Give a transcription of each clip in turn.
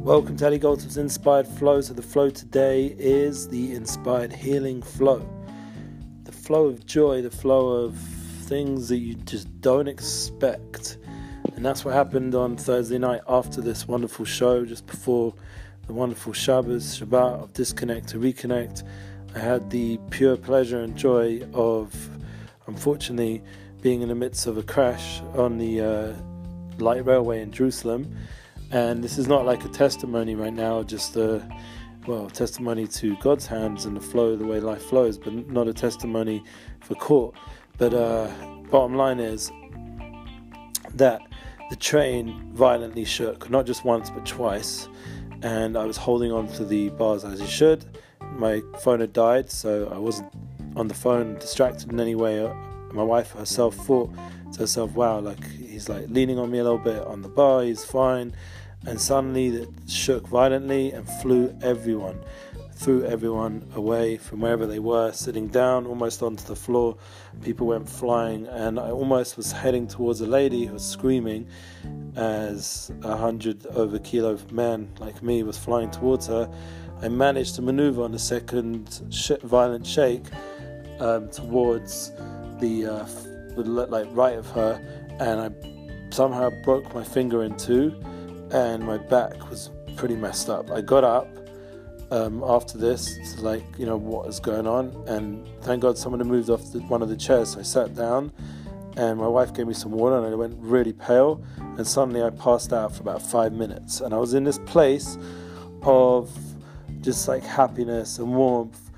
Welcome to Ali Goldsmith's Inspired Flow. So the flow today is the inspired healing flow. The flow of joy, the flow of things that you just don't expect. And that's what happened on Thursday night after this wonderful show, just before the wonderful Shabbat of Disconnect to Reconnect. I had the pure pleasure and joy of, unfortunately, being in the midst of a crash on the light railway in Jerusalem. And this is not like a testimony right now, just a testimony to God's hands and the flow, the way life flows, but not a testimony for court. But bottom line is that the train violently shook, not just once but twice, and I was holding on to the bars as you should. My phone had died, so I wasn't on the phone distracted in any way. My wife herself thought to herself, wow, like he's like leaning on me a little bit on the bar, he's fine. And suddenly it shook violently and threw everyone away from wherever they were, sitting down almost onto the floor. People went flying, and I almost was heading towards a lady who was screaming as 100 over kilo man like me was flying towards her. I managed to maneuver on the second violent shake towards the right of her, and I somehow broke my finger in two. And my back was pretty messed up. I got up after this to what is going on, and thank God someone had moved off one of the chairs. So I sat down, and my wife gave me some water, and I went really pale, and suddenly I passed out for about 5 minutes. And I was in this place of just like happiness and warmth,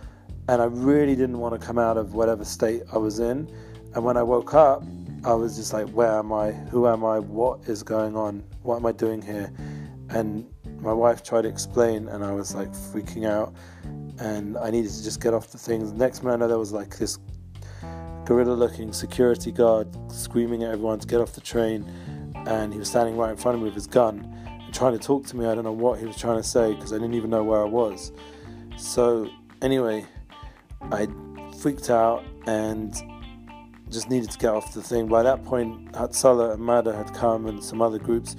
and I really didn't want to come out of whatever state I was in. And when I woke up, I was just like, where am I? Who am I? What is going on? What am I doing here? And my wife tried to explain, and I was like freaking out, and I needed to just get off the things. Next minute I know there was like this gorilla-looking security guard screaming at everyone to get off the train, and he was standing right in front of me with his gun and trying to talk to me. I don't know what he was trying to say because I didn't even know where I was. So anyway, I freaked out and just needed to get off the thing. By that point, Hatzalah and Mada had come and some other groups,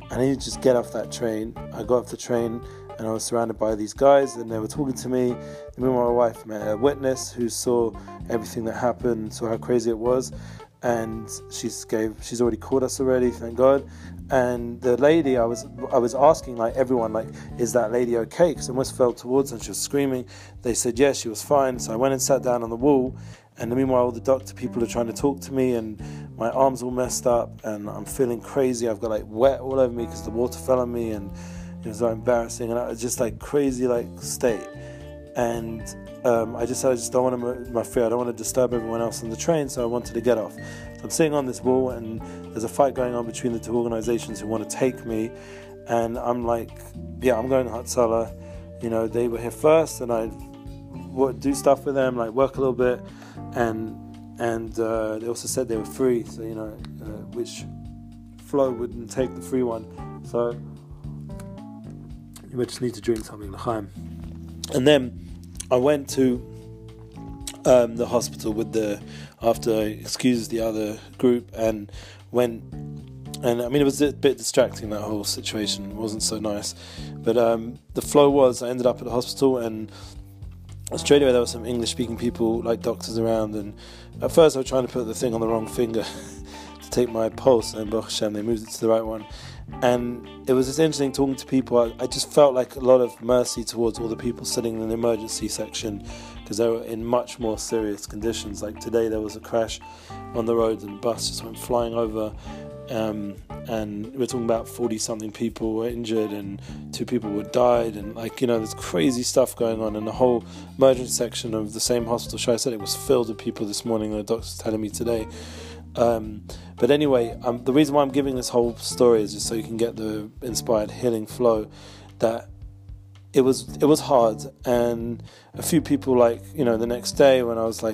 and I needed to just get off that train. I got off the train, and I was surrounded by these guys, and they were talking to me. Me and my wife met a witness who saw everything that happened, saw how crazy it was, and she's already called us already, thank God. And the lady, I was asking everyone, is that lady okay? Because I almost fell towards her and she was screaming. They said yes, she was fine. So I went and sat down on the wall. And meanwhile, all the doctor people are trying to talk to me, and my arm's all messed up, and I'm feeling crazy. I've got wet all over me because the water fell on me, and it was so embarrassing. And I was just crazy state. And I just don't want to move my fear. I don't want to disturb everyone else on the train, so I wanted to get off. So I'm sitting on this wall, and there's a fight going on between the two organizations who want to take me. And I'm like, yeah, I'm going to Hatzalah. They were here first, and I would do stuff with them, work a little bit. And they also said they were free, so which flow wouldn't take the free one. So you would just need to drink something, l'chaim. And then I went to the hospital after I excused the other group and went. And I mean, it was a bit distracting, that whole situation. It wasn't so nice, but the flow was I ended up at the hospital, and straight away there were some English-speaking people, doctors around, and at first I was trying to put the thing on the wrong finger to take my pulse, and Baruch Hashem, they moved it to the right one. And it was just interesting talking to people. I just felt a lot of mercy towards all the people sitting in the emergency section, because they were in much more serious conditions. Today there was a crash on the road, and the bus just went flying over, and we're talking about 40-something people were injured, and 2 people were died, and there's crazy stuff going on, and the whole emergency section of the same hospital. Shai said it was filled with people this morning. The doctor's telling me today. But anyway, the reason why I'm giving this whole story is just so you can get the inspired healing flow. That it was hard, and a few people the next day when I was I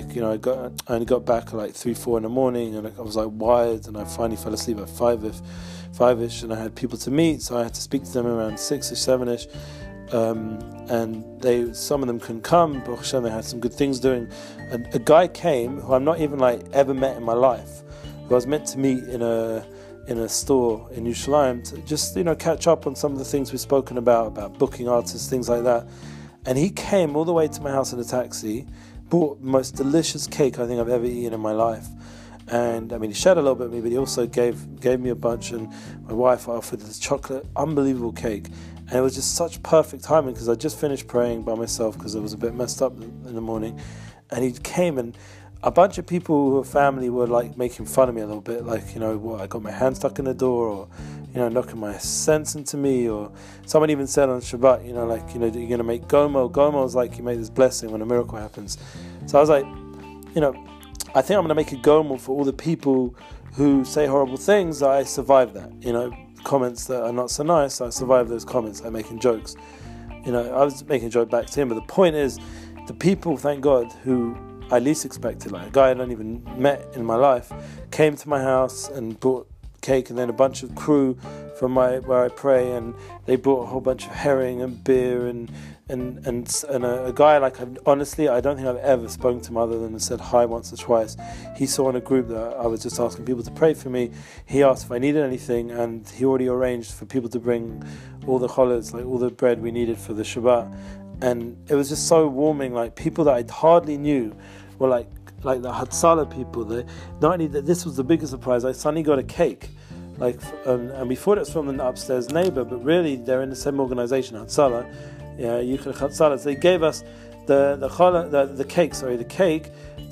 only got back at 3-4 in the morning, and I was wired, and I finally fell asleep at 5ish, and I had people to meet, so I had to speak to them around 6ish, 7ish, and some of them couldn't come. Baruch Hashem, they had some good things doing. And a guy came who I'm not even ever met in my life, who I was meant to meet in a in a store in Yerushalayim to just, catch up on some of the things we've spoken about booking artists, things like that. And he came all the way to my house in a taxi, bought the most delicious cake I think I've ever eaten in my life. And he shared a little bit with me, but he also gave me a bunch, and my wife offered this chocolate, unbelievable cake. And it was just such perfect timing because I just finished praying by myself because I was a bit messed up in the morning. And he came, and a bunch of people who were family were like making fun of me a little bit, like, I got my hand stuck in the door, or, knocking my sense into me, or someone even said on Shabbat, you're going to make gomo. Gomo is like you make this blessing when a miracle happens. So I was like, I think I'm going to make a gomo for all the people who say horrible things. I survived that, comments that are not so nice. I survived those comments. I'm making jokes. I was making a joke back to him, but the point is, the people, thank God, who I least expected, like a guy I don't even met in my life, came to my house and brought cake, and then a bunch of crew from where I pray, and they brought a whole bunch of herring and beer and a guy, like, honestly, I don't think I've ever spoken to him other than said hi once or twice. He saw in a group that I was just asking people to pray for me. He asked if I needed anything, and he already arranged for people to bring all the cholas, like all the bread we needed for the Shabbat. And it was just so warming. Like, people that I hardly knew were like the Hatzalah people. Not only that, this was the biggest surprise, I suddenly got a cake. And we thought it was from an upstairs neighbor, but really they're in the same organization, Hatzalah. Hatzalah. So they gave us the cake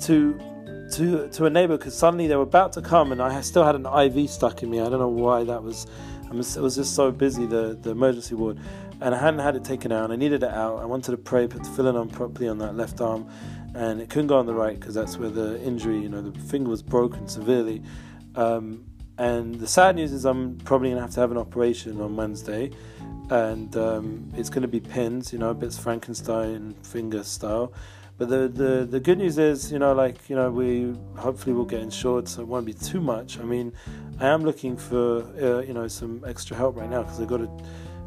to a neighbor, because suddenly they were about to come, and I still had an IV stuck in me. I don't know why that was. It was just so busy, the emergency ward, and I hadn't had it taken out, and I needed it out. I wanted to pray, put the filling on properly on that left arm, and it couldn't go on the right because that's where the injury, the finger was broken severely. And the sad news is I'm probably going to have an operation on Wednesday, and it's going to be pins, a bit Frankenstein finger style. But the good news is, we hopefully will get insured, so it won't be too much. I am looking for, some extra help right now because I've got to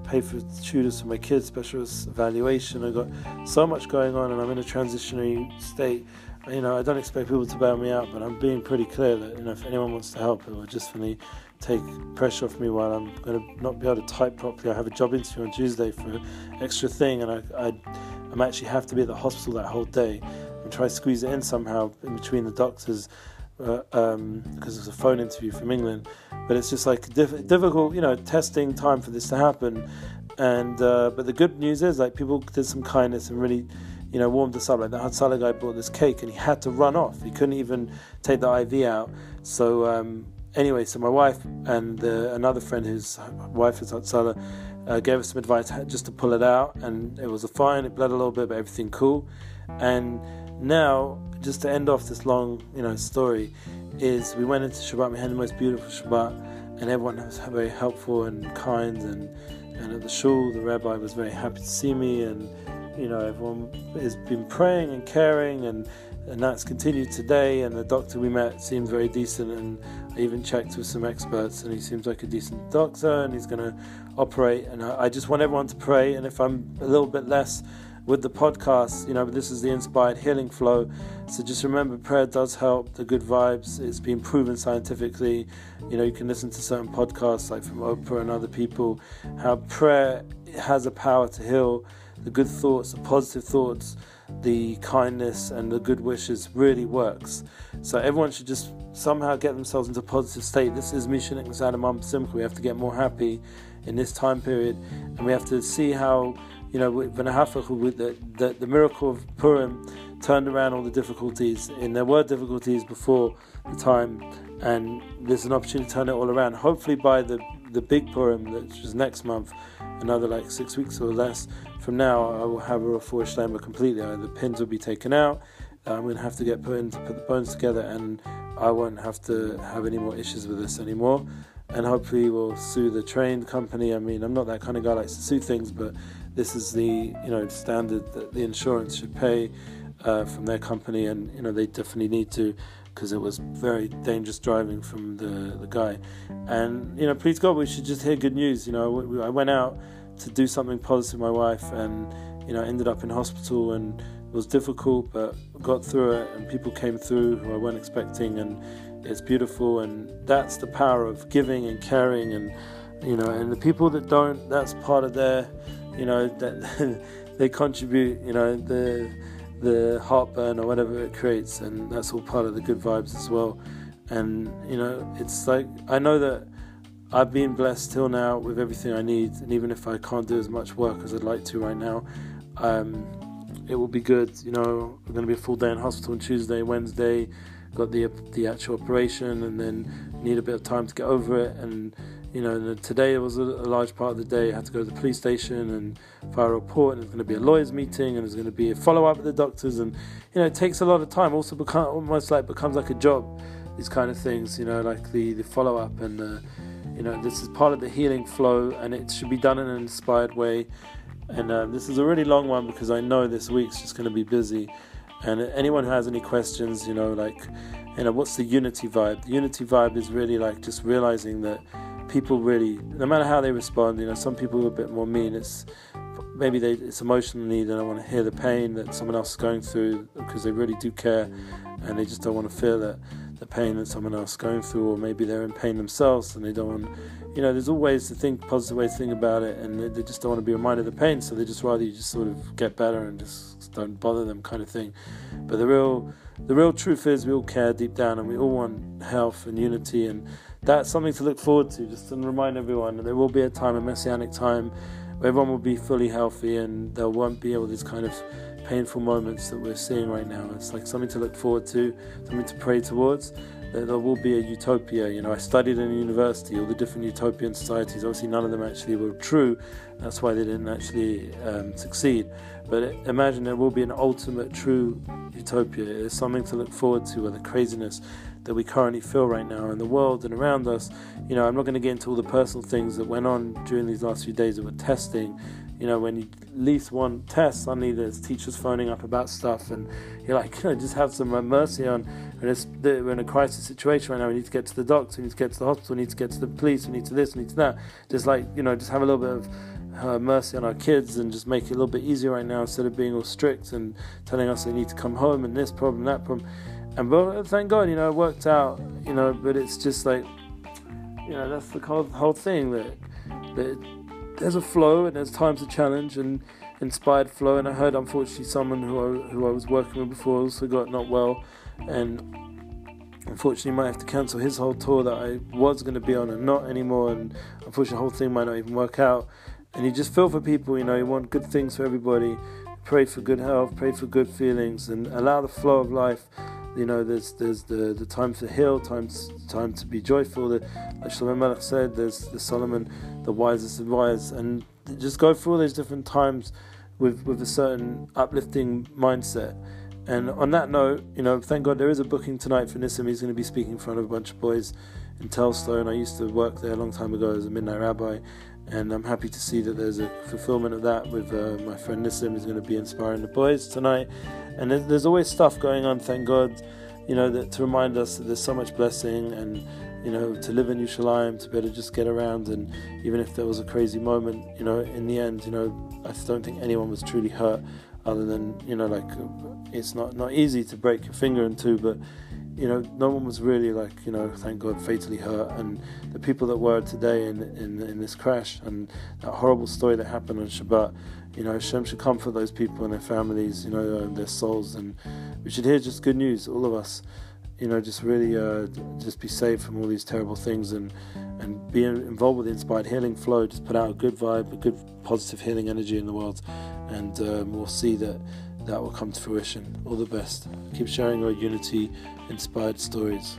pay for tutors for my kids, special evaluation. I've got so much going on, and I'm in a transitionary state. I don't expect people to bail me out, but I'm being pretty clear that, if anyone wants to help, it will just really take pressure off me while I'm going to not be able to type properly. I have a job interview on Tuesday for an extra thing, and I'm actually have to be at the hospital that whole day and try to squeeze it in somehow in between the doctors, because it's a phone interview from England. But it's just like difficult, testing time for this to happen. And but the good news is, like, people did some kindness and really, warmed us up. Like, the Hatzalah guy bought this cake, and he had to run off. He couldn't even take the IV out. So anyway, so my wife and another friend whose wife is Hatzalah gave us some advice just to pull it out, and it was fine. It bled a little bit, but everything cool. And now, just to end off this long, story, is we went into Shabbat. We had the most beautiful Shabbat, and everyone was very helpful and kind. And at the shul, the rabbi was very happy to see me, and everyone has been praying and caring, and that's continued today. And the doctor we met seemed very decent, and I even checked with some experts, and he seems like a decent doctor, and he's going to operate. And I just want everyone to pray. And if I'm a little bit less with the podcast, this is the Inspired Healing Flow, so just remember, prayer does help. The good vibes, it's been proven scientifically. You can listen to certain podcasts like from Oprah and other people, how prayer has a power to heal. The good thoughts, the positive thoughts, the kindness and the good wishes really works. So everyone should just somehow get themselves into a positive state. This is Mishanik Misadamam Simcha. We have to get more happy in this time period, and we have to see how, the miracle of Purim turned around all the difficulties. And there were difficulties before the time, and there's an opportunity to turn it all around. Hopefully by the big Purim, which is next month, another 6 weeks or less from now, I will have a refuah shleima completely. The pins will be taken out. I'm going to have to get put the bones together, and I won't have to have any more issues with this anymore. And hopefully we'll sue the train company. I'm not that kind of guy who likes to sue things, but this is the standard that the insurance should pay from their company, and they definitely need to, because it was very dangerous driving from the guy. And please God, we should just hear good news. I went out to do something positive with my wife, and ended up in hospital, and it was difficult, but got through it, and people came through who I weren't expecting, and it's beautiful, and that's the power of giving and caring, and and the people that don't, that's part of their, that they contribute, the heartburn or whatever it creates, and that's all part of the good vibes as well. And it's like, I know that I've been blessed till now with everything I need, and even if I can't do as much work as I'd like to right now, it will be good. We're going to be a full day in hospital on Tuesday, Wednesday, got the actual operation, and then need a bit of time to get over it. And today was a large part of the day. I had to go to the police station and file a report, and there's going to be a lawyers meeting, and there's going to be a follow-up with the doctors, and it takes a lot of time. Also becomes like a job, these kind of things, like the follow-up, and this is part of the healing flow, and it should be done in an inspired way. And this is a really long one because I know this week's just going to be busy. And anyone who has any questions, what's the unity vibe? The unity vibe is really like just realizing that people really, no matter how they respond, some people are a bit more mean. It's maybe it's emotionally, they don't want to hear the pain that someone else is going through because they really do care, and they just don't want to feel that the pain that someone else is going through, or maybe they're in pain themselves and they don't want, there's all ways to think, positive ways to think about it, and they just don't want to be reminded of the pain, so they just rather you just sort of get better and just don't bother them, kind of thing. But the real truth is we all care deep down, and we all want health and unity, and that's something to look forward to, just to remind everyone that there will be a time, a messianic time, where everyone will be fully healthy, and there won't be all these kind of painful moments that we're seeing right now. It's like something to look forward to, something to pray towards. There will be a utopia. I studied in a university, all the different utopian societies. Obviously, none of them actually were true. That's why they didn't actually succeed. But imagine there will be an ultimate true utopia. It's something to look forward to, with the craziness that we currently feel right now in the world and around us. I'm not going to get into all the personal things that went on during these last few days that were testing. When you least one test, suddenly there's teachers phoning up about stuff, and you're like, just have some mercy on. And we're in a crisis situation right now. We need to get to the doctor, we need to get to the hospital, we need to get to the police, we need to this, we need to that. Just just have a little bit of mercy on our kids, and just make it a little bit easier right now, instead of being all strict and telling us they need to come home, and this problem, that problem. And but thank God, it worked out, but it's just like, that's the whole thing, that there's a flow, and there's times of challenge and inspired flow. And I heard, unfortunately, someone who I was working with before also got not well, and unfortunately might have to cancel his whole tour that I was going to be on, and not anymore. And unfortunately, the whole thing might not even work out. And you just feel for people, you want good things for everybody. Pray for good health, pray for good feelings, and allow the flow of life. There's the time to heal, time to be joyful. Like Shlomo Melech said, there's the Solomon, the wisest of wise, and just go through all those different times with a certain uplifting mindset. And on that note, thank God there is a booking tonight for Nissim. He's going to be speaking in front of a bunch of boys in Telstar, and I used to work there a long time ago as a midnight rabbi, and I'm happy to see that there's a fulfillment of that with my friend Nissim, who's going to be inspiring the boys tonight. And there's always stuff going on, thank God, that to remind us that there's so much blessing, and to live in Yerushalayim, to be able to just get around, and even if there was a crazy moment, in the end, I don't think anyone was truly hurt, other than, it's not easy to break your finger in two, but no one was really thank God, fatally hurt. And the people that were today in this crash, and that horrible story that happened on Shabbat, Hashem should comfort those people and their families, and their souls, and we should hear just good news, all of us, just really just be saved from all these terrible things, and be involved with the inspired healing flow. Just put out a good vibe, a good positive healing energy in the world, and we'll see that will come to fruition. All the best. Keep sharing our unity inspired stories.